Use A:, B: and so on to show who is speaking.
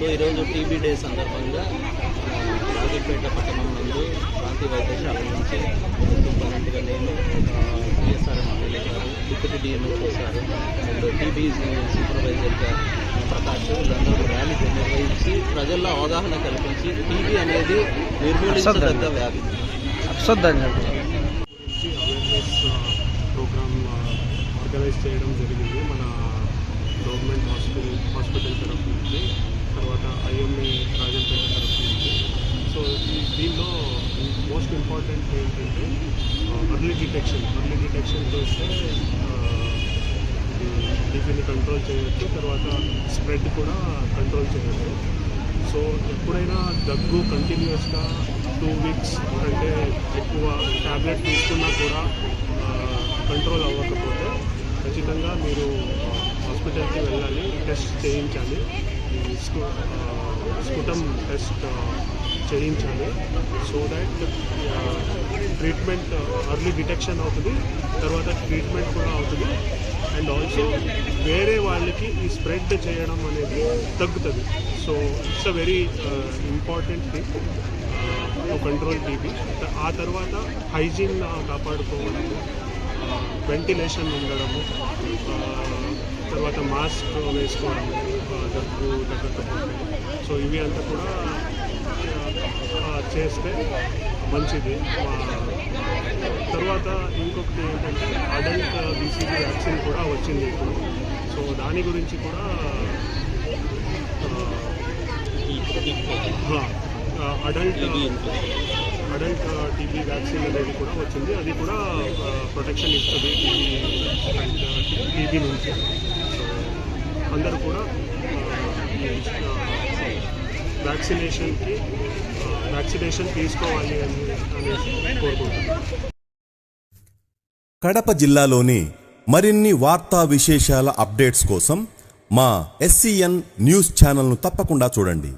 A: So ఈరోజు TB day సందర్భంగా రాజపేట పట్టణం నందు ప్రాంతీయ వైద్యశాల నుంచి సూపరింటెండెంట్గా నేను పిఎస్ఆర్ ఎమ్మెల్యే గారు deputy DMS sir and TB సూపర్వైజర్గా ప్రకాష్ వీళ్ళందరూ ర్యాలీ నిర్వహించి ప్రజల్లో అవగాహన కల్పించి టీబీ అనేది నిర్మూలించదగ్గ వ్యాధి
B: అవేర్నెస్ ప్రోగ్రామ్ ఆర్గనైజ్ చేయడం జరిగింది మన గవర్నమెంట్ హాస్పిటల్ తరఫు నుంచి, తర్వాత ఐఎంఏ రాజంపేట తరఫు నుంచి. సో దీనిలో మోస్ట్ ఇంపార్టెంట్ ఏంటంటే ఎర్లీ డిటెక్షన్ చేస్తే టీబీని కంట్రోల్ చేయవచ్చు, తర్వాత స్ప్రెడ్ కూడా కంట్రోల్ చేయవచ్చు. సో ఎప్పుడైనా దగ్గు కంటిన్యూస్గా 2 వీక్స్ కంటే ఎక్కువ ట్యాబ్లెట్ తీసుకున్నా కూడా కంట్రోల్ అవ్వకపోతే ఖచ్చితంగా మీరు హాస్పిటల్కి వెళ్ళాలి, టెస్ట్ చేయించాలి, స్కుటమ్ టెస్ట్ చేయించాలి. So that treatment early detection అవుతుంది, తర్వాత ట్రీట్మెంట్ కూడా అవుతుంది. అండ్ ఆల్సో వేరే వాళ్ళకి ఈ స్ప్రెడ్ చేయడం అనేది తగ్గుతుంది. So it's a very important thing to control TB. ఆ తర్వాత హైజీన్ కాపాడుకోవడము, వెంటిలేషన్ ఉండడము, తర్వాత మాస్క్ వేసుకోవడము, దగ్గు తగ్గకపోతే. సో ఇవి అంతా కూడా చేస్తే మంచిది. తర్వాత ఇంకొకటి ఏంటంటే అడల్ట్ బీసీజీ వ్యాక్సిన్ కూడా వచ్చింది ఇప్పుడు. సో దాని గురించి కూడా అడల్ట్ టీబీ వ్యాక్సిన్ అనేది కూడా వచ్చింది. అది కూడా ప్రొటెక్షన్ ఇస్తుంది టీబీ నుంచి. సో అందరూ కూడా వ్యాక్సినేషన్ తీసుకోవాలి అనేసి కోరుకుంటున్నాను.
C: కడప జిల్లాలోని మరిన్ని వార్తా విశేషాల అప్డేట్స్ కోసం మా SCN న్యూస్ ఛానల్ను తప్పకుండా చూడండి.